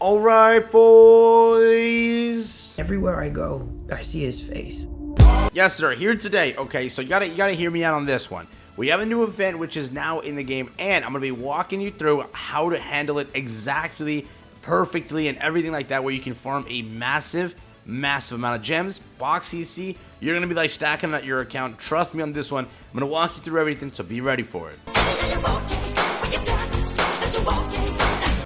Alright, boys. Everywhere I go, I see his face. Yes, sir. Here today. Okay, so you gotta hear me out on this one. We have a new event which is now in the game, and I'm gonna be walking you through how to handle it exactly, perfectly, and everything like that, where you can farm a massive amount of gems, box EC. You're gonna be like stacking at your account. Trust me on this one. I'm gonna walk you through everything, so be ready for it.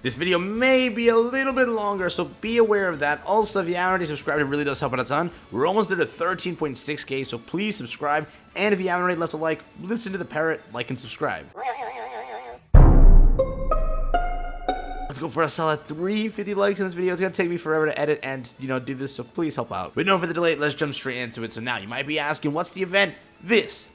This video may be a little bit longer, so be aware of that. Also, if you haven't already subscribed, it really does help out a ton. We're almost there to 13.6k, so please subscribe. And if you haven't already left a like, listen to the parrot, like and subscribe. Let's go for a solid 350 likes in this video. It's gonna take me forever to edit and, do this, so please help out. But no further delay, let's jump straight into it. So now, you might be asking, what's the event? This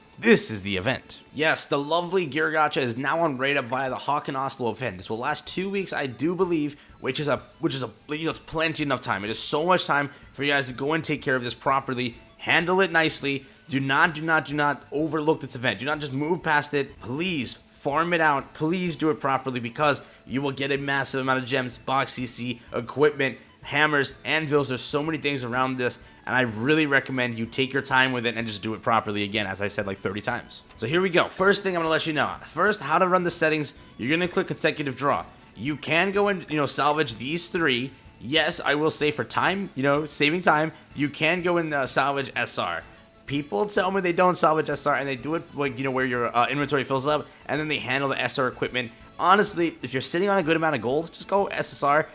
is the event. Yes, the lovely gear gacha is now on raid up via the Hawk and Oslo event. This will last 2 weeks, I do believe, which is it's plenty enough time. It is so much time for you guys to go and take care of this properly, handle it nicely. Do not overlook this event. Do not just move past it. Please farm it out. Please do it properly, because you will get a massive amount of gems, box CC, equipment, hammers, anvils. There's so many things around this, and I really recommend you take your time with it and just do it properly, again, as I said like 30 times. So here we go. First thing I'm gonna let you know. First, how to run the settings. You're gonna click consecutive draw. You can go and salvage these three. Yes, I will say for time, saving time, you can go and salvage SR. People tell me they don't salvage SR, and they do it like, where your inventory fills up, and then they handle the SR equipment. Honestly, if you're sitting on a good amount of gold, just go SSR,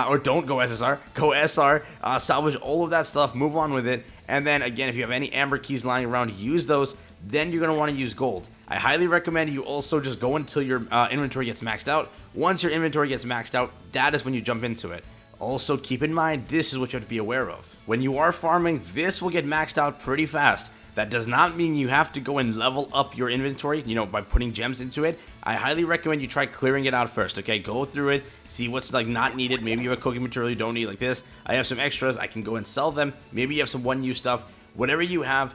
or don't go SSR, go SR, salvage all of that stuff, move on with it, and then again, if you have any amber keys lying around, use those. Then you're going to want to use gold. I highly recommend you also just go until your inventory gets maxed out. Once your inventory gets maxed out, that is when you jump into it. Also, keep in mind, this is what you have to be aware of. When you are farming, this will get maxed out pretty fast. That does not mean you have to go and level up your inventory, by putting gems into it. I highly recommend you try clearing it out first, okay? Go through it, see what's like not needed. Maybe you have a cooking material you don't need, like this. I have some extras, I can go and sell them. Maybe you have some one-use stuff. Whatever you have,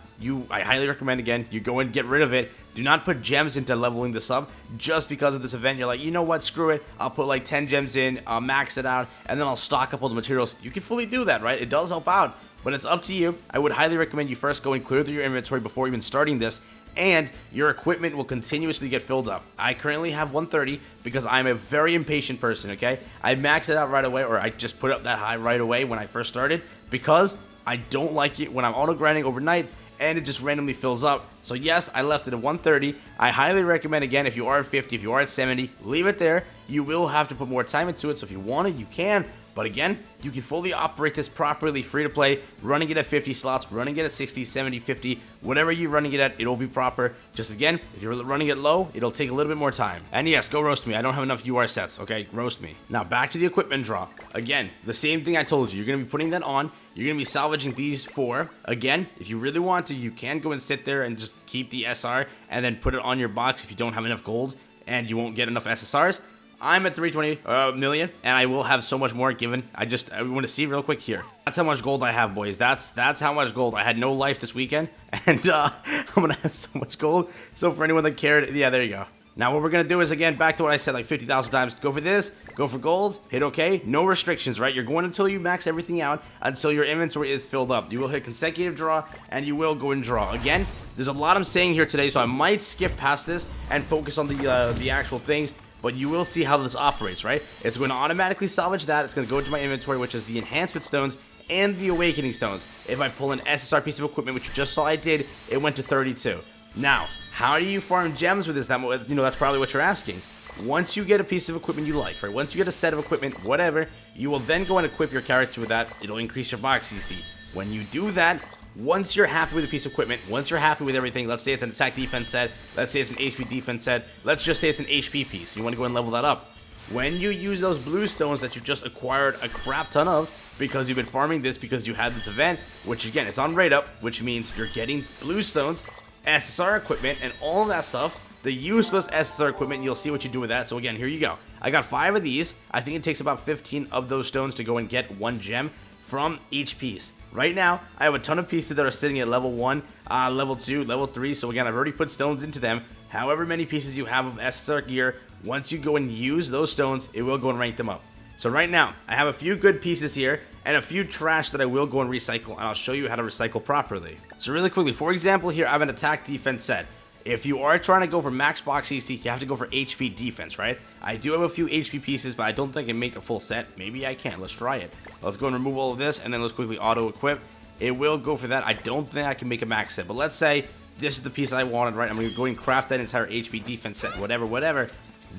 I highly recommend, again, you go and get rid of it. Do not put gems into leveling this up just because of this event. You're like, you know what, screw it. I'll put like 10 gems in, I'll max it out, and then I'll stock up all the materials. You can fully do that, right? It does help out, but it's up to you. I would highly recommend you first go and clear through your inventory before even starting this, and your equipment will continuously get filled up. I currently have 130 because I'm a very impatient person, okay? I max it out right away, or I just put up that high right away when I first started, because I don't like it when I'm auto grinding overnight and it just randomly fills up. So yes, I left it at 130. I highly recommend, again, if you are at 50, if you are at 70, leave it there. You will have to put more time into it, so if you want it, you can. But again, you can fully operate this properly, free to play, running it at 50 slots, running it at 60, 70, 50, whatever you're running it at, it'll be proper. Just again, if you're running it low, it'll take a little bit more time. And yes, go roast me. I don't have enough UR sets, okay? Roast me. Now, back to the equipment draw. Again, the same thing I told you. You're going to be putting that on. You're going to be salvaging these 4. Again, if you really want to, you can go and sit there and just keep the SR and then put it on your box if you don't have enough gold and you won't get enough SSRs. I'm at 320 million, and I will have so much more given. I want to see real quick here. That's how much gold I have, boys. That's how much gold. I had no life this weekend, and I'm going to have so much gold. So for anyone that cared, yeah, there you go. Now what we're going to do is, again, back to what I said like 50,000 times. Go for this, go for gold, hit OK. No restrictions, right? You're going until you max everything out, until your inventory is filled up. You will hit consecutive draw, and you will go and draw. Again, there's a lot I'm saying here today, so I might skip past this and focus on the actual things. But you will see how this operates, right? It's going to automatically salvage that. It's going to go into my inventory, which is the enhancement stones and the awakening stones. If I pull an SSR piece of equipment, which you just saw I did, it went to 32. Now, how do you farm gems with this? That's probably what you're asking. Once you get a piece of equipment you like, right? Once you get a set of equipment, whatever, you will then go and equip your character with that. It'll increase your box CC. When you do that, once you're happy with a piece of equipment, once you're happy with everything, let's say it's an attack defense set, let's say it's an HP defense set, let's just say it's an HP piece. You want to go and level that up. When you use those blue stones that you just acquired a crap ton of because you've been farming this because you had this event, which again, it's on rate up, which means you're getting blue stones, SSR equipment, and all of that stuff. The useless SSR equipment, you'll see what you do with that. So again, here you go. I got 5 of these. I think it takes about 15 of those stones to go and get 1 gem from each piece. Right now, I have a ton of pieces that are sitting at level 1, level 2, level 3. So again, I've already put stones into them. However many pieces you have of SSR gear, once you go and use those stones, it will go and rank them up. So right now, I have a few good pieces here and a few trash that I will go and recycle, and I'll show you how to recycle properly. So really quickly, for example, here I have an attack defense set. If you are trying to go for max box EC, you have to go for HP defense, right? I do have a few HP pieces, but I don't think I can make a full set. Maybe I can. Let's try it. Let's go and remove all of this, and then let's quickly auto-equip. It will go for that. I don't think I can make a max set, but let's say this is the piece I wanted, right? I'm going to go and craft that entire HP defense set, whatever.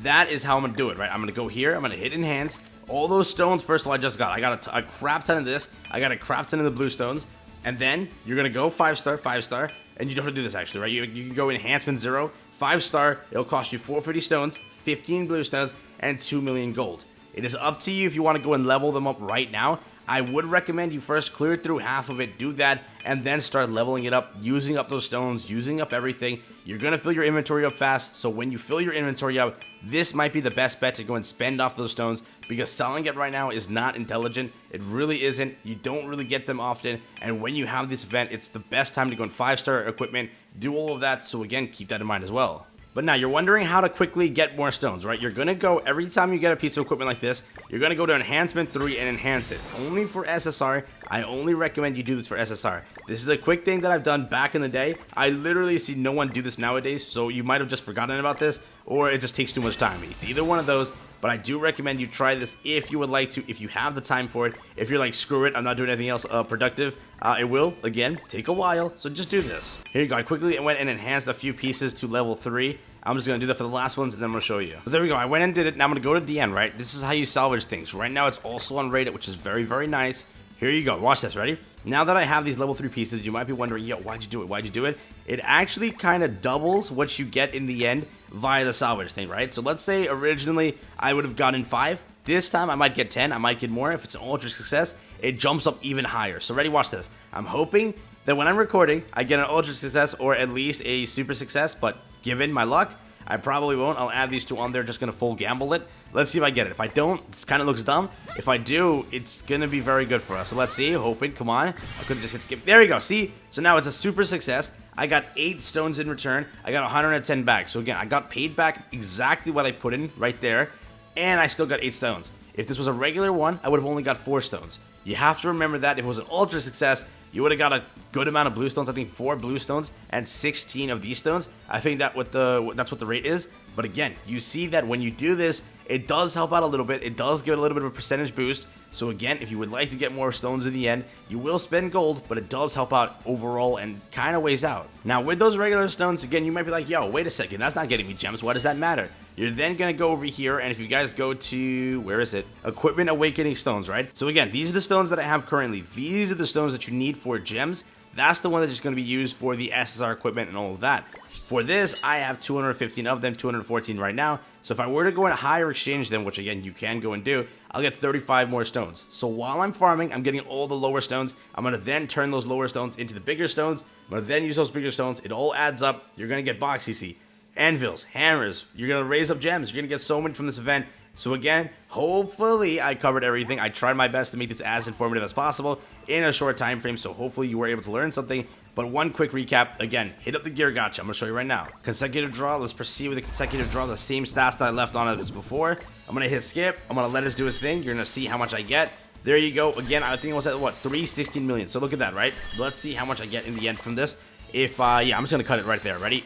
That is how I'm going to do it, right? I'm going to go here. I'm going to hit enhance. All those stones, first of all, I just got. I got a crap ton of this. I got a crap ton of the blue stones. And then you're going to go 5-star. And you don't have to do this, actually, right? You can go enhancement 0, 5-star. It'll cost you 450 stones, 15 blue stones, and 2 million gold. It is up to you if you want to go and level them up right now. I would recommend you first clear through half of it, do that, and then start leveling it up, using up those stones, using up everything. You're going to fill your inventory up fast, so when you fill your inventory up, this might be the best bet to go and spend off those stones, because selling it right now is not intelligent. It really isn't. You don't really get them often, and when you have this event, it's the best time to go and 5-star equipment, do all of that, so again, keep that in mind as well. But now, you're wondering how to quickly get more stones, right? You're going to go, every time you get a piece of equipment like this, you're going to go to Enhancement 3 and enhance it. Only for SSR. I only recommend you do this for SSR. This is a quick thing that I've done back in the day. I literally see no one do this nowadays, so you might have just forgotten about this, or it just takes too much time. It's either one of those, but I do recommend you try this if you would like to, if you have the time for it. If you're like, screw it, I'm not doing anything else productive, it will, again, take a while, so just do this. Here you go, I quickly went and enhanced a few pieces to level 3. I'm just going to do that for the last ones, and then I'm going to show you. But there we go, I went and did it. Now I'm going to go to DN, right? This is how you salvage things. Right now, it's also unrated, which is very, very nice. Here you go, watch this, ready? Now that I have these level 3 pieces, you might be wondering, yo, why'd you do it? Why'd you do it? It actually kind of doubles what you get in the end via the salvage thing, right? So let's say originally I would have gotten 5. This time I might get 10, I might get more. If it's an ultra success, it jumps up even higher. So ready, watch this. I'm hoping that when I'm recording, I get an ultra success or at least a super success, but given my luck, I probably won't. I'll add these two on there, just gonna full gamble it. Let's see if I get it. If I don't, it kind of looks dumb. If I do, it's gonna be very good for us. So let's see, hoping, come on. I could have just hit skip. There we go, see? So now it's a super success. I got 8 stones in return. I got 110 back. So again, I got paid back exactly what I put in right there. And I still got 8 stones. If this was a regular one, I would have only got 4 stones. You have to remember that if it was an ultra success, you would have got a good amount of blue stones. I think 4 blue stones and 16 of these stones. I think that's what the rate is. But again, you see that when you do this, it does help out a little bit. It does give it a little bit of a percentage boost. So again, if you would like to get more stones in the end, you will spend gold, but it does help out overall and kind of weighs out. Now with those regular stones, again, you might be like, yo, wait a second, that's not getting me gems. Why does that matter? You're then going to go over here, and if you guys go to, where is it? Equipment Awakening Stones, right? So again, these are the stones that I have currently. These are the stones that you need for gems. That's the one that's just going to be used for the SSR equipment and all of that. For this, I have 215 of them, 214 right now. So if I were to go and higher exchange them, which again, you can go and do, I'll get 35 more stones. So while I'm farming, I'm getting all the lower stones. I'm going to then turn those lower stones into the bigger stones. I'm going to then use those bigger stones. It all adds up. You're going to get box CC, anvils, hammers. You're going to raise up gems. You're going to get so many from this event. So again, hopefully I covered everything. I tried my best to make this as informative as possible in a short time frame, so hopefully you were able to learn something. But one quick recap, again, hit up the gear gacha. I'm going to show you right now. Consecutive draw, let's proceed with the consecutive draw, the same stats that I left on it as before. I'm going to hit skip, I'm going to let us do his thing. You're going to see how much I get. There you go. Again, I think it was at, what, 316 million. So look at that, right? Let's see how much I get in the end from this. If, yeah, I'm just going to cut it right there. Ready?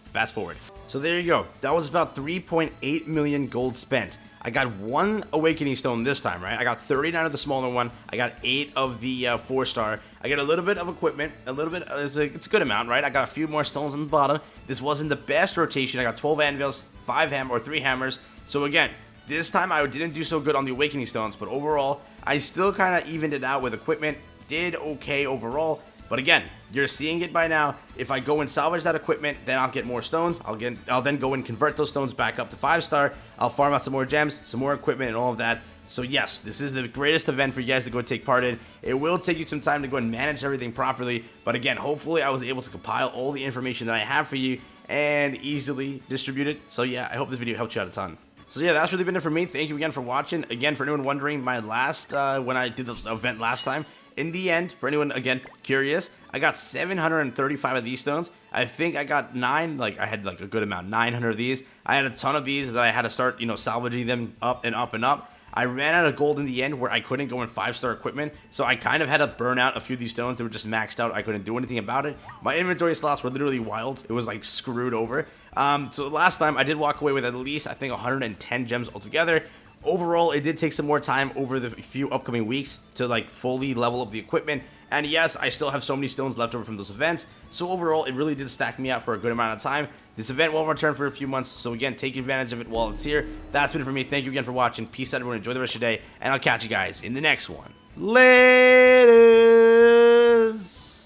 Fast forward. So there you go. That was about 3.8 million gold spent. I got 1 Awakening Stone this time, right? I got 39 of the smaller one. I got 8 of the 4-star. I got a little bit of equipment. A little bit, it's a good amount, right? I got a few more stones on the bottom. This wasn't the best rotation. I got 12 anvils, 3 hammers. So again, this time I didn't do so good on the Awakening Stones, but overall, I still kind of evened it out with equipment. Did okay overall. But again, you're seeing it by now. If I go and salvage that equipment, then I'll get more stones. I'll then go and convert those stones back up to 5-star. I'll farm out some more gems, some more equipment, and all of that. So yes, this is the greatest event for you guys to go take part in. It will take you some time to go and manage everything properly. But again, hopefully I was able to compile all the information that I have for you and easily distribute it. So yeah, I hope this video helped you out a ton. So yeah, that's really been it for me. Thank you again for watching. Again, for anyone wondering, my last, when I did the event last time, in the end, for anyone, again, curious, I got 735 of these stones. I think I got 9, like, I had, like, a good amount, 900 of these. I had a ton of these that I had to start, you know, salvaging them up and up and up. I ran out of gold in the end where I couldn't go in 5-star equipment, so I kind of had to burn out a few of these stones that were just maxed out. I couldn't do anything about it. My inventory slots were literally wild. It was like screwed over. So last time I did walk away with at least, I think, 110 gems altogether. Overall, it did take some more time over the few upcoming weeks to like fully level up the equipment. And yes, I still have so many stones left over from those events. So overall, it really did stack me out for a good amount of time. This event won't return for a few months. So again, take advantage of it while it's here. That's been it for me. Thank you again for watching. Peace out, everyone. Enjoy the rest of your day. And I'll catch you guys in the next one. Later.